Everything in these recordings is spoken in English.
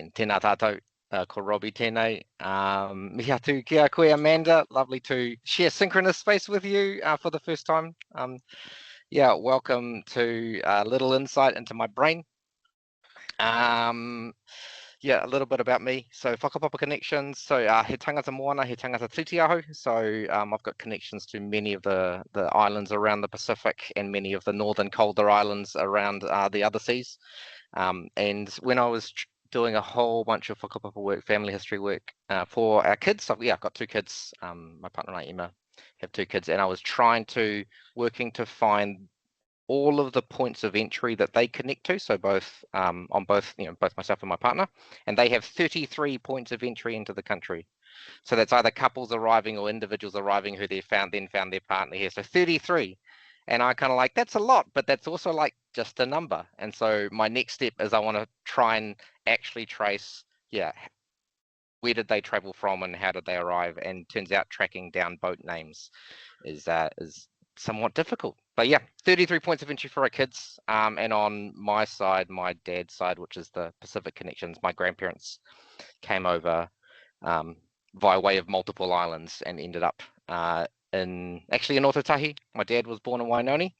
again, tēnā tātou, ko Robbie tēnei. Mihi atu kia koe, Amanda. Lovely to share synchronous space with you for the first time. Yeah, welcome to a little insight into my brain. Yeah, a little bit about me. So whakapapa connections. So he tangata moana, he tangata titiaho. So I've got connections to many of the islands around the Pacific and many of the northern colder islands around the other seas. And when I was doing a whole bunch of whakapapa work, family history work for our kids, so yeah, I've got two kids. My partner and I, Emma, have two kids, and I was working to find all of the points of entry that they connect to. So both both myself and my partner, and they have 33 points of entry into the country. So that's either couples arriving or individuals arriving who then found their partner here. So 33. And I kind of like, that's a lot, but that's also like just a number. And so my next step is I want to try and actually trace, where did they travel from and how did they arrive? And turns out tracking down boat names is somewhat difficult. But yeah, 33 points of entry for our kids. And on my side, my dad's side, which is the Pacific connections, my grandparents came over via way of multiple islands and ended up in Ōtautahi. My dad was born in Wainoni,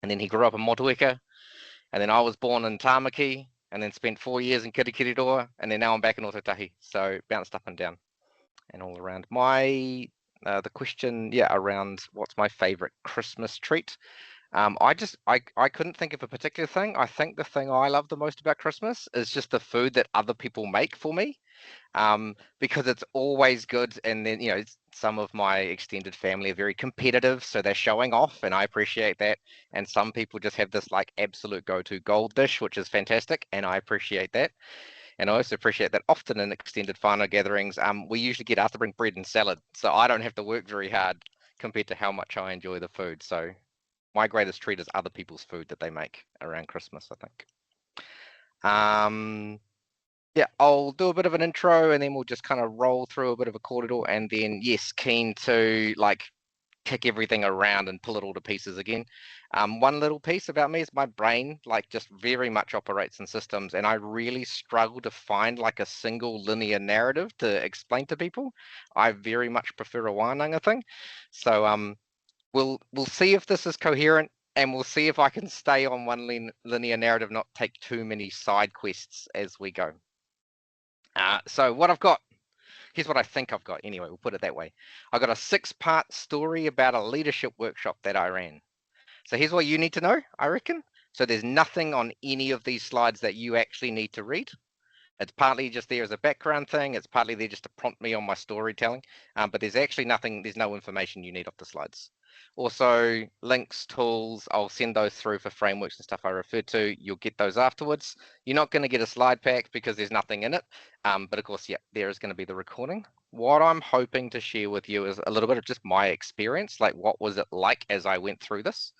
and then he grew up in Motueka, and then I was born in Tāmaki, and then spent 4 years in Kirikiriroa, and then now I'm back in Ōtautahi. So bounced up and down and all around. The question, around what's my favorite Christmas treat. I couldn't think of a particular thing. I think the thing I love the most about Christmas is just the food that other people make for me. Because it's always good. And then, some of my extended family are very competitive, so they're showing off, and I appreciate that. And some people just have this like absolute go-to gold dish, which is fantastic, and I appreciate that. And I also appreciate that often in extended whānau gatherings, we usually get asked to bring bread and salad, so I don't have to work very hard compared to how much I enjoy the food. So my greatest treat is other people's food that they make around Christmas, I think. Yeah, I'll do a bit of an intro and then we'll just kind of roll through a bit of a kōrero, and then yes, keen to like kick everything around and pull it all to pieces again. One little piece about me is my brain like just very much operates in systems, and I really struggle to find like a single linear narrative to explain to people. I very much prefer a wānanga thing. So we'll see if this is coherent, and we'll see if I can stay on one linear narrative, not take too many side quests as we go. So what I've got, here's what I think I've got. Anyway, we'll put it that way. I've got a 6-part story about a leadership workshop that I ran. So here's what you need to know, I reckon. So there's nothing on any of these slides that you actually need to read. It's partly just there as a background thing. It's partly there just to prompt me on my storytelling. But there's actually nothing, there's no information you need off the slides. Also, links, tools, I'll send those through for frameworks and stuff I referred to. You'll get those afterwards. You're not going to get a slide pack because there's nothing in it. But of course, there is going to be the recording. What I'm hoping to share with you is a little bit of just my experience, like what was it like as I went through this.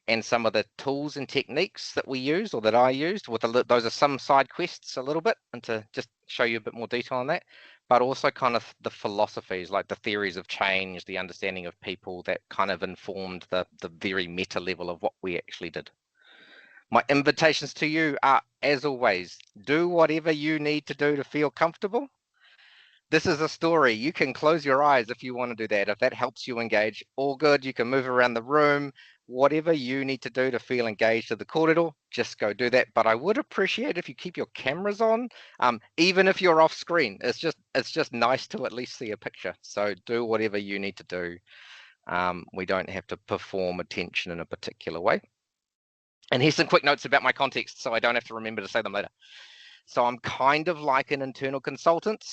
And some of the tools and techniques that we used, or that I used, those are some side quests a little bit, and to just show you a bit more detail on that, but also kind of the philosophies, like the theories of change, the understanding of people that kind of informed the very meta level of what we actually did. My invitations to you are, as always, do whatever you need to do to feel comfortable. This is a story. You can close your eyes if you want to do that. If that helps you engage, all good. You can move around the room. Whatever you need to do to feel engaged to the kōrero, just go do that. But I would appreciate if you keep your cameras on, even if you're off screen. It's just nice to at least see a picture. So do whatever you need to do. We don't have to perform attention in a particular way. And here's some quick notes about my context, so I don't have to remember to say them later. So I'm kind of like an internal consultant.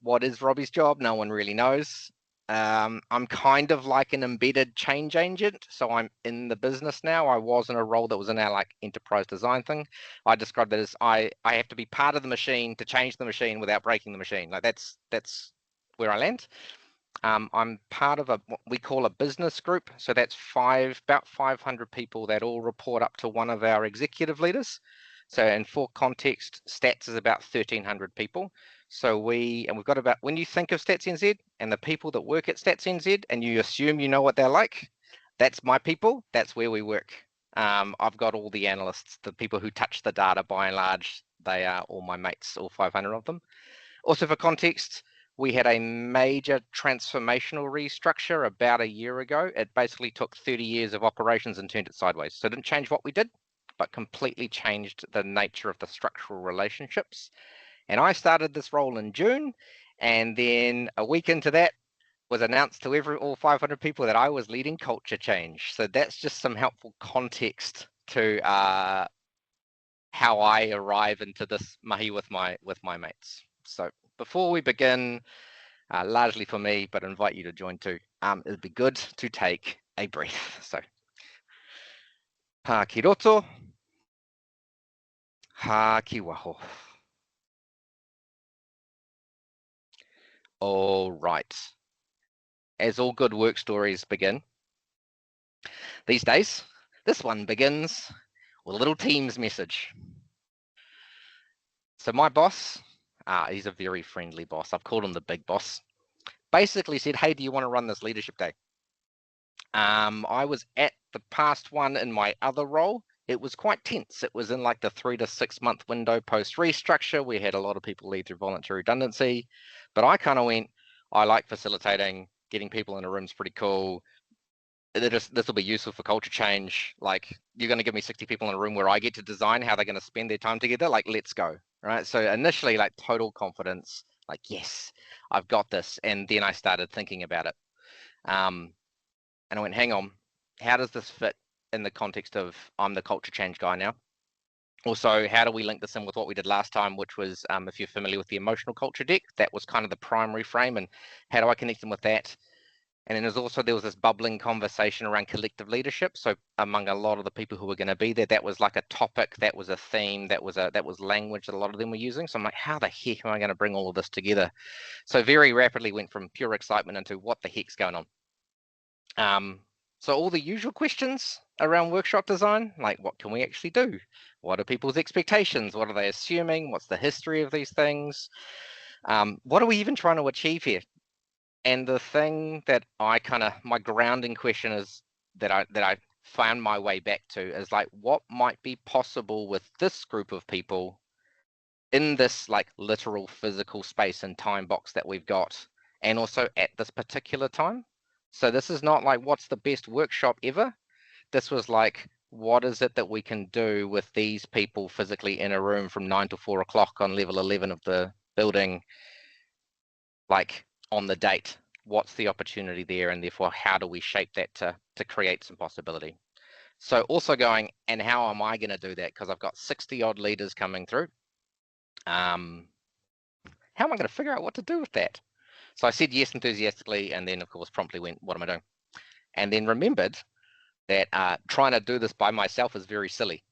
What is Robbie's job? No one really knows. I'm kind of like an embedded change agent. So I'm in the business now. I was in a role that was in our like enterprise design thing. I described that as I have to be part of the machine to change the machine without breaking the machine. Like that's where I land. I'm part of what we call a business group. So that's about 500 people that all report up to one of our executive leaders. So, and for context, Stats is about 1,300 people. So we've got about, when you think of Stats NZ and the people that work at Stats NZ, and you assume you know what they're like, that's my people. That's where we work. I've got all the analysts, the people who touch the data by and large, They are all my mates, all 500 of them. Also for context, we had a major transformational restructure about a year ago. It basically took 30 years of operations and turned it sideways. So it didn't change what we did, but completely changed the nature of the structural relationships. And I started this role in June, and then a week into that was announced to all 500 people that I was leading culture change. So that's just some helpful context to how I arrive into this mahi with my mates. So before we begin, largely for me, but invite you to join too, it'd be good to take a breath. So ha ki roto, ha ki waho. All right. As all good work stories begin, these days, this one begins with a little Teams message. So my boss, he's a very friendly boss. I've called him the big boss. Basically said, hey, do you want to run this leadership day? I was at the past one in my other role. It was quite tense. It was in like the 3 to 6 month window post restructure. We had a lot of people leave through voluntary redundancy, but I kind of went, I like facilitating, getting people in a room is pretty cool. This will be useful for culture change. Like, you're going to give me 60 people in a room where I get to design how they're going to spend their time together. Like, let's go. Right. So initially, like, total confidence, like, yes, I've got this. And then I started thinking about it. And I went, hang on, how does this fit in the context of I'm the culture change guy now? Also, how do we link this in with what we did last time, which was, if you're familiar with the emotional culture deck, that was kind of the primary frame, and how do I connect them with that? And then there was this bubbling conversation around collective leadership. So among a lot of the people who were going to be there, that was like a topic, that was a theme, that was language that a lot of them were using. So I'm like, how the heck am I going to bring all of this together? So very rapidly went from pure excitement into what the heck's going on. So all the usual questions around workshop design, like what can we actually do? What are people's expectations? What are they assuming? What's the history of these things? What are we even trying to achieve here? And the thing that my grounding question is that I found my way back to is like, what might be possible with this group of people in this like literal physical space and time box that we've got, and also at this particular time. So this is not like what's the best workshop ever. This was like, what is it that we can do with these people physically in a room from 9 to 4 o'clock on level 11 of the building, like on the date? What's the opportunity there, and therefore how do we shape that to create some possibility? So also going, and how am I going to do that? Because I've got 60 odd leaders coming through. How am I going to figure out what to do with that? So I said yes enthusiastically, and then of course promptly went, what am I doing? And then remembered that trying to do this by myself is very silly,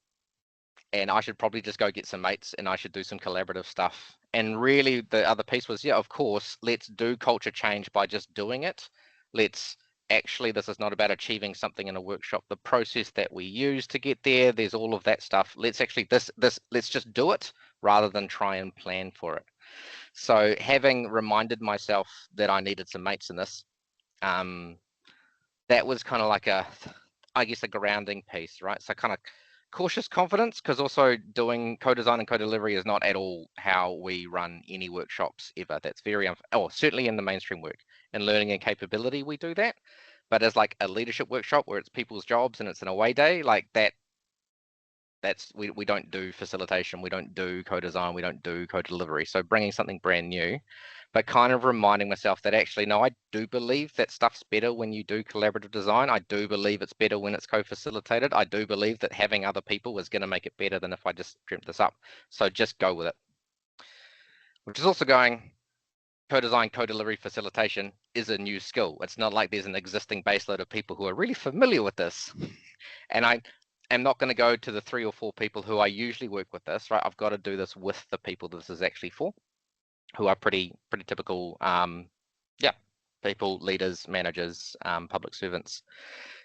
and I should probably just go get some mates and I should do some collaborative stuff. And really the other piece was, yeah, of course, let's do culture change by just doing it. Let's actually, this is not about achieving something in a workshop. The process that we use to get there, there's all of that stuff. Let's actually, let's just do it rather than try and plan for it. So having reminded myself that I needed some mates in this, that was kind of like I guess a grounding piece, right? So kind of cautious confidence, because also doing co-design and co-delivery is not at all how we run any workshops ever. That's very, certainly in the mainstream work. In learning and capability, we do that. But as like a leadership workshop where it's people's jobs and it's an away day, like we don't do facilitation, we don't do co-design, we don't do co-delivery. So bringing something brand new, but kind of reminding myself that actually, no, I do believe that stuff's better when you do collaborative design. I do believe it's better when it's co-facilitated. I do believe that having other people is going to make it better than if I just dreamt this up. So just go with it. Which is also going, co-design, co-delivery, facilitation is a new skill. It's not like there's an existing baseload of people who are really familiar with this. And I am not going to go to the 3 or 4 people who I usually work with this, right? I've got to do this with the people this is actually for, who are pretty typical, people, leaders, managers, public servants.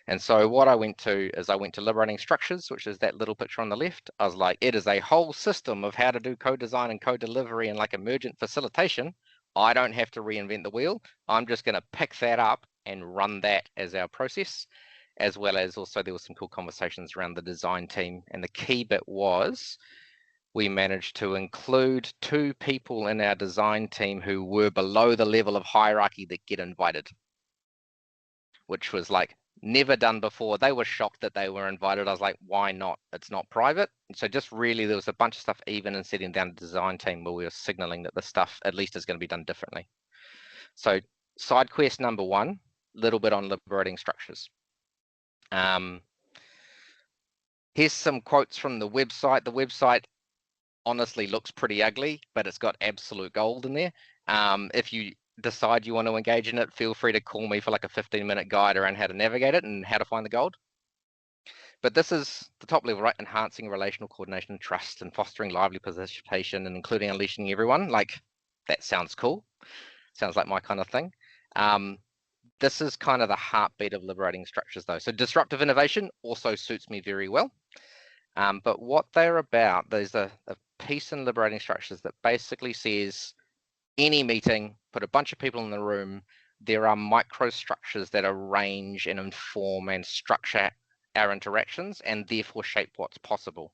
And so what I went to liberating structures, which is that little picture on the left. I was like, it is a whole system of how to do co-design and co-delivery and like emergent facilitation. I don't have to reinvent the wheel. I'm just going to pick that up and run that as our process, as well as also there was some cool conversations around the design team. And the key bit was we managed to include 2 people in our design team who were below the level of hierarchy that get invited, which was like never done before. They were shocked that they were invited. I was like, why not? It's not private. So just really, there was a bunch of stuff even in setting down the design team where we were signaling that the stuff at least is going to be done differently. So side quest number 1, little bit on liberating structures. Here's some quotes from the website. The website honestly looks pretty ugly, but it's got absolute gold in there. If you decide you want to engage in it, feel free to call me for like a 15-minute guide around how to navigate it and how to find the gold. But this is the top level, right? Enhancing relational coordination and trust and fostering lively participation and including unleashing everyone. Like, that sounds cool. Sounds like my kind of thing. This is kind of the heartbeat of liberating structures though. So disruptive innovation also suits me very well. But what they're about, there's a piece in liberating structures that basically says any meeting, put a bunch of people in the room, there are microstructures that arrange and inform and structure our interactions and therefore shape what's possible.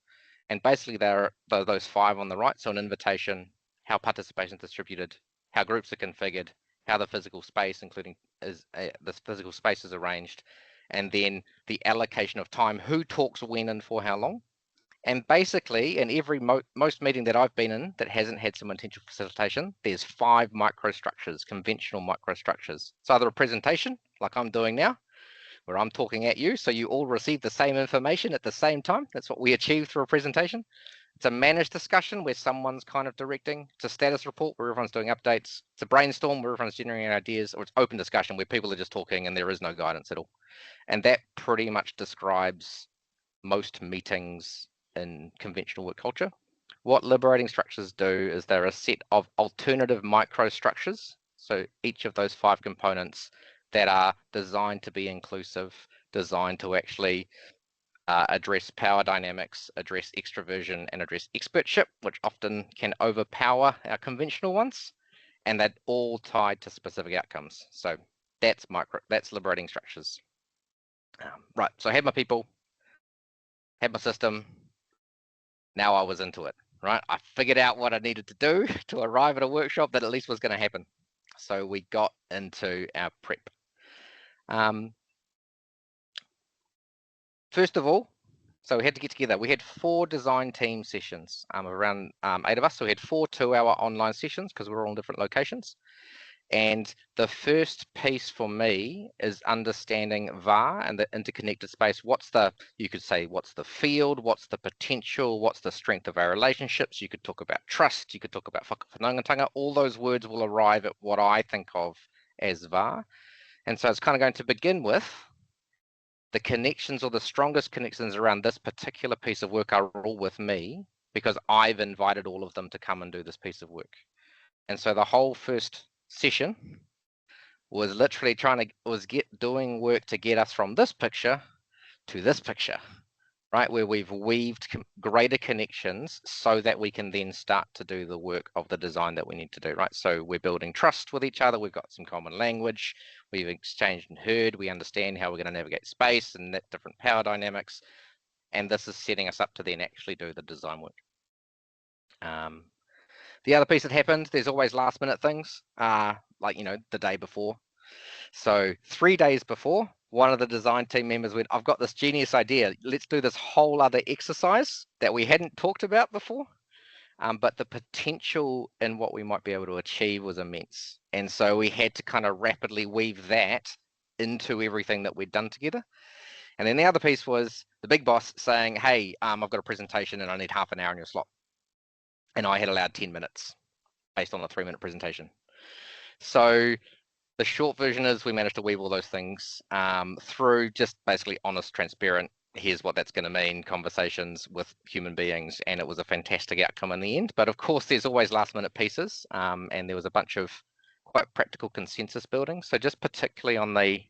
And basically there are those 5 on the right. So an invitation, how participation is distributed, how groups are configured, how the physical space, including the physical space is arranged, and then the allocation of time, who talks when and for how long. And basically, in every most meeting that I've been in that hasn't had some intentional facilitation, there's 5 microstructures, conventional microstructures. It's either a presentation, like I'm doing now, where I'm talking at you, so you all receive the same information at the same time. That's what we achieve through a presentation. It's a managed discussion where someone's kind of directing. It's a status report where everyone's doing updates. It's a brainstorm where everyone's generating ideas, or it's open discussion where people are just talking and there is no guidance at all. And that pretty much describes most meetings in conventional work culture. What liberating structures do is they're a set of alternative microstructures. So each of those 5 components that are designed to be inclusive, designed to actually address power dynamics, address extroversion, and address expertship, which often can overpower our conventional ones, and they're all tied to specific outcomes. So that's liberating structures. Right, so I had my people, had my system. Now I was into it, right? I figured out what I needed to do to arrive at a workshop that at least was going to happen. So we got into our prep. First of all, so we had to get together. We had 4 design team sessions, around 8 of us. So we had 4 2-hour online sessions because we were all in different locations. And the first piece for me is understanding VAR and the interconnected space. You could say, what's the field? What's the potential? What's the strength of our relationships? You could talk about trust. You could talk about whakawhanaungatanga. All those words will arrive at what I think of as VAR. And so it's kind of going to begin with the connections, or the strongest connections around this particular piece of work are all with me because I've invited all of them to come and do this piece of work. And so the whole first session was literally doing work to get us from this picture to this picture, right? Where we've weaved greater connections so that we can then start to do the work of the design that we need to do, right? So we're building trust with each other. We've got some common language. We've exchanged and heard. We understand how we're going to navigate space and that different power dynamics. And this is setting us up to then actually do the design work. The other piece that happened, there's always last minute things, like, the day before. So 3 days before, one of the design team members went, I've got this genius idea. Let's do this whole other exercise that we hadn't talked about before. But the potential in what we might be able to achieve was immense. And so we had to kind of rapidly weave that into everything that we'd done together. And then the other piece was the big boss saying, hey, I've got a presentation and I need half an hour in your slot. And I had allowed 10 minutes based on the 3-minute presentation. So the short version is we managed to weave all those things through just basically honest, transparent, here's what that's going to mean, conversations with human beings, and it was a fantastic outcome in the end. But of course, there's always last minute pieces, and there was a bunch of quite practical consensus building. So just particularly on the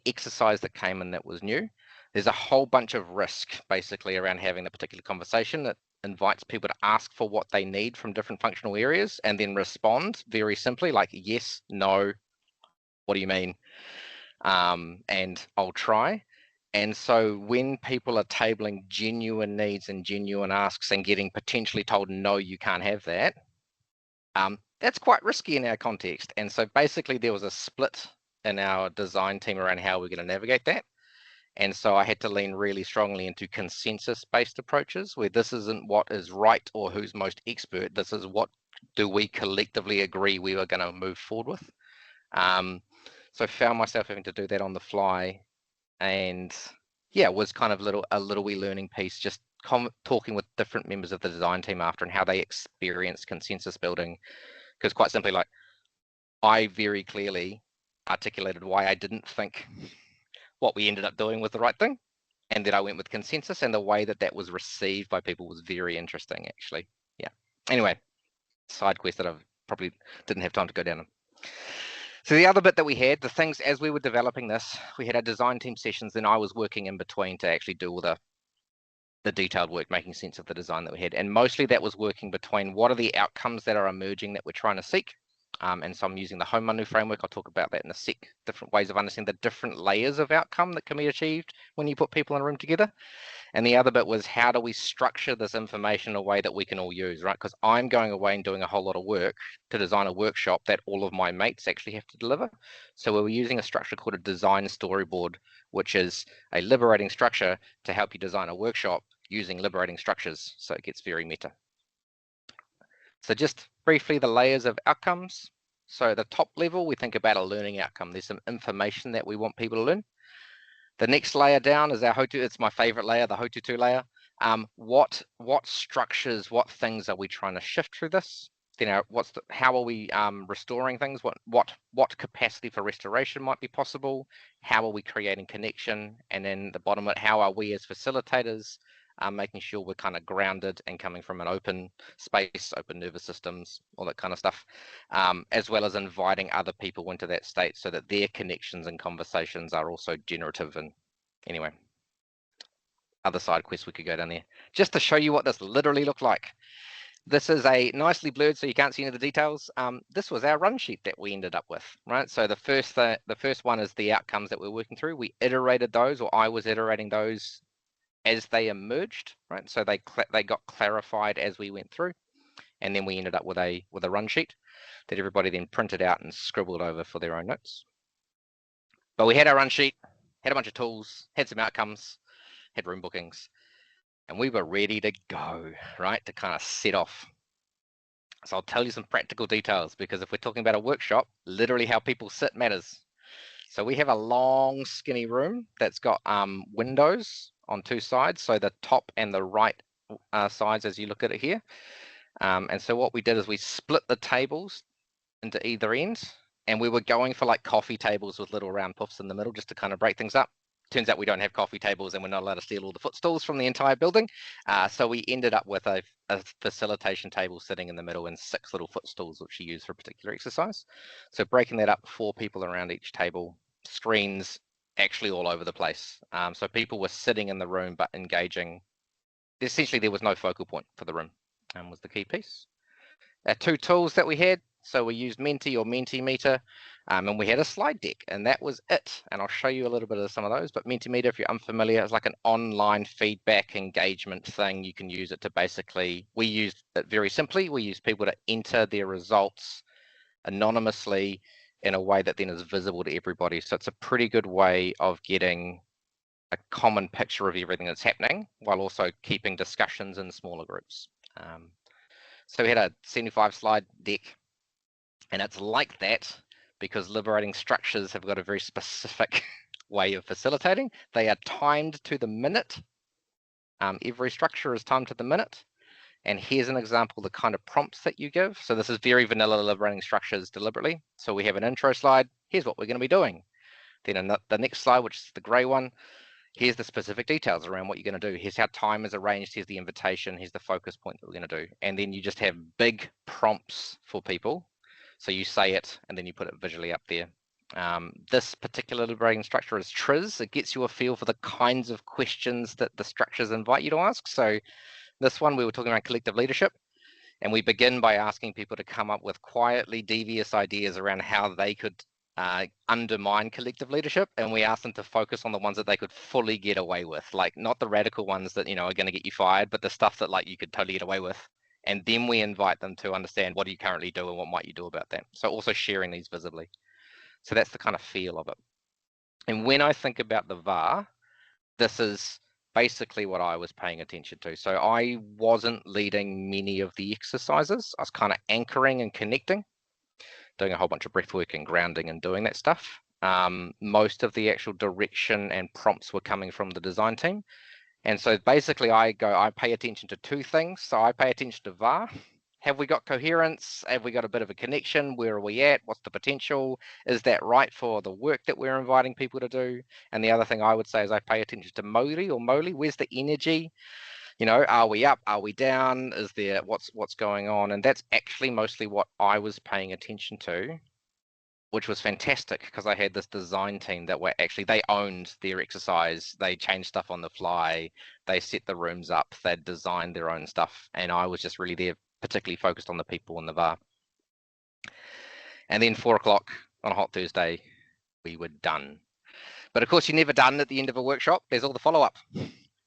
exercise that came in that was new, there's a whole bunch of risk basically around having a particular conversation that invites people to ask for what they need from different functional areas and then respond very simply, like yes, no, what do you mean, and I'll try. And so when people are tabling genuine needs and genuine asks and getting potentially told, no, you can't have that, that's quite risky in our context. And so basically there was a split in our design team around how we're going to navigate that. And so I had to lean really strongly into consensus-based approaches, where this isn't what is right or who's most expert. This is what do we collectively agree we are going to move forward with. So I found myself having to do that on the fly, and yeah, it was kind of a little wee learning piece, just talking with different members of the design team after and how they experience consensus building. Because quite simply, like, I very clearly articulated why I didn't think what we ended up doing was the right thing, and then I went with consensus, and the way that that was received by people was very interesting, actually. Yeah. Anyway, side quest that I probably didn't have time to go down. So the other bit that we had, the things as we were developing this, we had our design team sessions, then I was working in between to actually do all the detailed work, making sense of the design that we had. And mostly that was working between what are the outcomes that are emerging that we're trying to seek. And so I'm using the home manu framework. I'll talk about that in a sec, different ways of understanding the different layers of outcome that can be achieved when you put people in a room together. And the other bit was, how do we structure this information in a way that we can all use, right? Because I'm going away and doing a whole lot of work to design a workshop that all of my mates actually have to deliver. So we were using a structure called a design storyboard, which is a liberating structure to help you design a workshop using liberating structures. So it gets very meta. So just briefly, the layers of outcomes. So the top level, we think about a learning outcome. There's some information that we want people to learn. The next layer down is our Hotu. It's my favorite layer, the Hotu layer. What structures, what things are we trying to shift through this? Then how are we restoring things? What capacity for restoration might be possible? How are we creating connection? And then the bottom of it, how are we as facilitators making sure we're kind of grounded and coming from an open space, open nervous systems, all that kind of stuff, as well as inviting other people into that state so that their connections and conversations are also generative. And anyway, other side quests we could go down there. Just to show you what this literally looked like. This is a nicely blurred, so you can't see any of the details. This was our run sheet that we ended up with, right? So the first one is the outcomes that we're working through. We iterated those, or I was iterating those as they emerged, right? So they got clarified as we went through, and then we ended up with a run sheet that everybody then printed out and scribbled over for their own notes. But we had our run sheet, had a bunch of tools, had some outcomes, had room bookings, and we were ready to go, right, to kind of set off. So I'll tell you some practical details, because if we're talking about a workshop, literally how people sit matters. So we have a long, skinny room that's got windows on two sides, so the top and the right sides as you look at it here. And so what we did is we split the tables into either end, and we were going for like coffee tables with little round puffs in the middle just to kind of break things up. Turns out we don't have coffee tables, and we're not allowed to steal all the footstools from the entire building. So we ended up with a facilitation table sitting in the middle and 6 little footstools, which you use for a particular exercise. So breaking that up, 4 people around each table, screens actually all over the place. So people were sitting in the room but engaging. Essentially, there was no focal point for the room, was the key piece. Our 2 tools that we had, so we used Menti or Mentimeter, and we had a slide deck, and that was it. And I'll show you a little bit of some of those, but Mentimeter, if you're unfamiliar, it's like an online feedback engagement thing. You can use it to basically, we used it very simply. We use people to enter their results anonymously in a way that then is visible to everybody. So it's a pretty good way of getting a common picture of everything that's happening while also keeping discussions in smaller groups. So we had a 75 slide deck, and it's like that because liberating structures have got a very specific way of facilitating. They are timed to the minute. Every structure is timed to the minute. And here's an example of the kind of prompts that you give. So this is very vanilla liberating structures deliberately. So we have an intro slide. Here's what we're going to be doing. Then the next slide, which is the gray one, here's the specific details around what you're going to do. Here's how time is arranged. Here's the invitation. Here's the focus point that we're going to do. And then you just have big prompts for people. So you say it, and then you put it visually up there. This particular liberating structure is TRIZ. It gets you a feel for the kinds of questions that the structures invite you to ask. So this one, we were talking about collective leadership, and we begin by asking people to come up with quietly devious ideas around how they could undermine collective leadership, and we asked them to focus on the ones that they could fully get away with, like not the radical ones that are going to get you fired, but the stuff that like you could totally get away with. And then we invite them to understand what do you currently do and what might you do about that. So also sharing these visibly. So that's the kind of feel of it. And when I think about the VAR, this is basically what I was paying attention to. So I wasn't leading many of the exercises. I was kind of anchoring and connecting, doing a whole bunch of breath work and grounding and doing that stuff. Most of the actual direction and prompts were coming from the design team. And so basically I pay attention to two things. So I pay attention to VAR. Have we got coherence? Have we got a bit of a connection? Where are we at? What's the potential? Is that right for the work that we're inviting people to do? And the other thing I would say is I pay attention to Mori or Moli. Where's the energy? Are we up? Are we down? Is there what's going on? And that's actually mostly what I was paying attention to, which was fantastic because I had this design team that were actually, they owned their exercise. They changed stuff on the fly. They set the rooms up. They designed their own stuff. And I was just really there, particularly focused on the people in the VAR. And then 4 o'clock on a hot Thursday, we were done. But of course, you're never done at the end of a workshop. There's all the follow-up.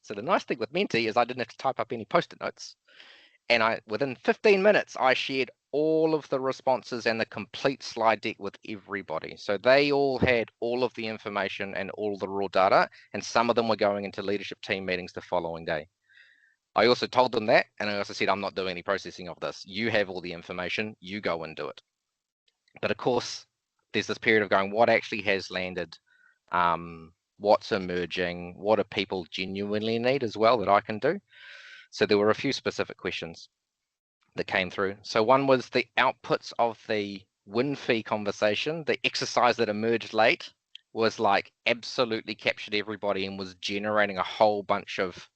So the nice thing with Menti is I didn't have to type up any post-it notes. And within 15 minutes, I shared all of the responses and the complete slide deck with everybody. So they all had all of the information and all the raw data, and some of them were going into leadership team meetings the following day. I also told them that, and I also said, I'm not doing any processing of this. You have all the information, you go and do it. But of course, there's this period of going, what actually has landed? What's emerging? What do people genuinely need as well that I can do? So there were a few specific questions that came through. So one was the outputs of the win fee conversation. The exercise that emerged late was like absolutely captured everybody and was generating a whole bunch of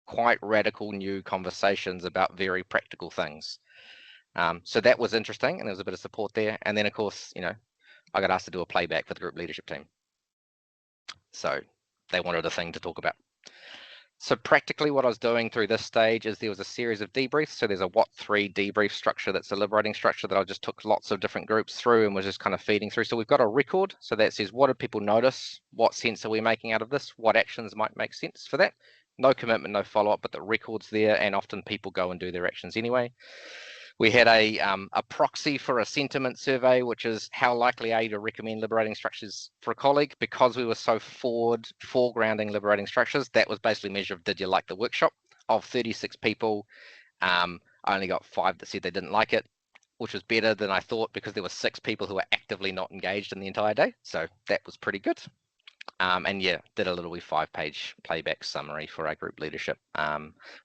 quite radical new conversations about very practical things. So that was interesting, and there was a bit of support there. And then of course, I got asked to do a playback for the group leadership team. So they wanted a thing to talk about. So practically what I was doing through this stage is there was a series of debriefs. So there's a What3 debrief structure that's a liberating structure that I just took lots of different groups through and was just kind of feeding through. So we've got a record. So that says, what did people notice? What sense are we making out of this? What actions might make sense for that? No commitment, no follow-up, but the record's there, and often people go and do their actions anyway. We had a proxy for a sentiment survey, which is how likely are you to recommend liberating structures for a colleague? Because we were so foregrounding liberating structures, that was basically a measure of did you like the workshop? Of 36 people, I only got 5 that said they didn't like it, which was better than I thought because there were 6 people who were actively not engaged in the entire day. So that was pretty good. And yeah, did a little 5-page playback summary for our group leadership,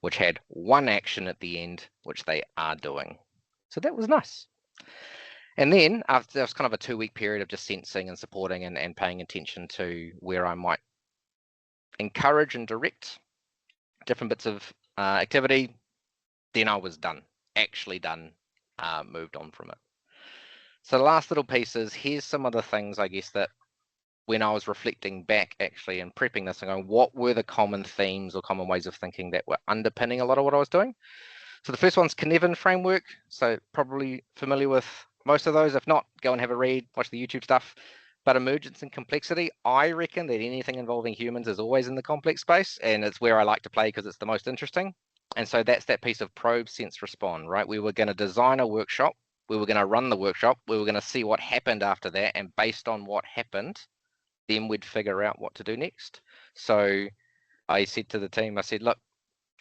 which had one action at the end, which they are doing. So that was nice. And then after that was kind of a 2-week period of just sensing and supporting and paying attention to where I might encourage and direct different bits of activity. Then I was done, actually done, moved on from it. So the last little piece is, here's some of the things, I guess, that when I was reflecting back actually and prepping this and going, what were the common themes or common ways of thinking that were underpinning a lot of what I was doing? So the first one's Cynefin framework. So probably familiar with most of those. If not, go and have a read, watch the YouTube stuff. But emergence and complexity, I reckon that anything involving humans is always in the complex space, and it's where I like to play because it's the most interesting. And so that's that piece of probe, sense, respond, right? We were going to design a workshop. We were going to run the workshop. We were going to see what happened after that. And based on what happened, then we'd figure out what to do next. So I said to the team, I said, look,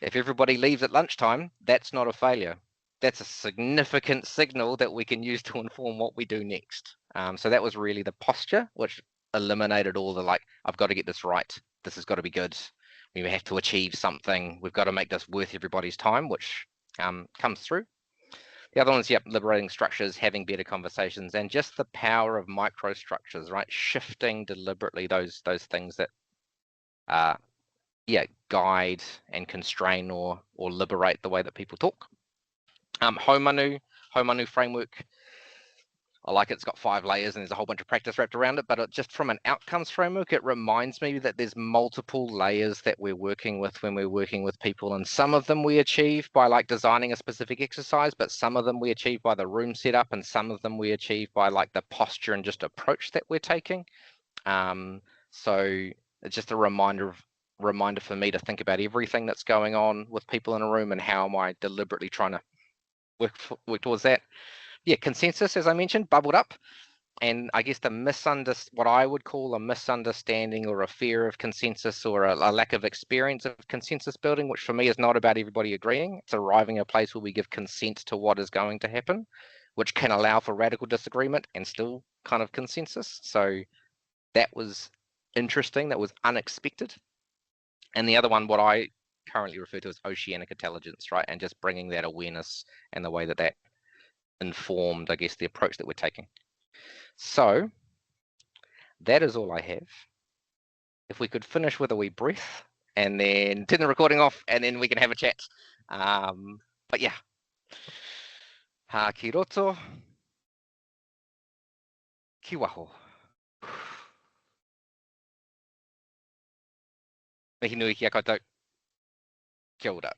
if everybody leaves at lunchtime, that's not a failure. That's a significant signal that we can use to inform what we do next. So that was really the posture, which eliminated all the like, I've got to get this right. This has got to be good. We have to achieve something. We've got to make this worth everybody's time, which comes through. The other one's, liberating structures, having better conversations, and just the power of microstructures, right? Shifting deliberately those things that guide and constrain or liberate the way that people talk. Haumanu framework. I like it's got 5 layers and there's a whole bunch of practice wrapped around it, but just from an outcomes framework, it reminds me that there's multiple layers that we're working with when we're working with people. And some of them we achieve by like designing a specific exercise, but some of them we achieve by the room setup, and some of them we achieve by like the posture and just approach that we're taking. So it's just a reminder for me to think about everything that's going on with people in a room and how am I deliberately trying to work towards that. Yeah, consensus, as I mentioned, bubbled up. And I guess what I would call a misunderstanding or a fear of consensus, or a lack of experience of consensus building, which for me is not about everybody agreeing. It's arriving at a place where we give consent to what is going to happen, which can allow for radical disagreement and still kind of consensus. So that was interesting. That was unexpected. And the other one, what I currently refer to as oceanic intelligence, right? And just bringing that awareness and the way that informed, I guess, the approach that we're taking. So that is all I have. If we could finish with a wee breath and then turn the recording off, and then we can have a chat. But yeah, ha ki roto, ki waho. Mihi nui ki a koutou. Kia ora.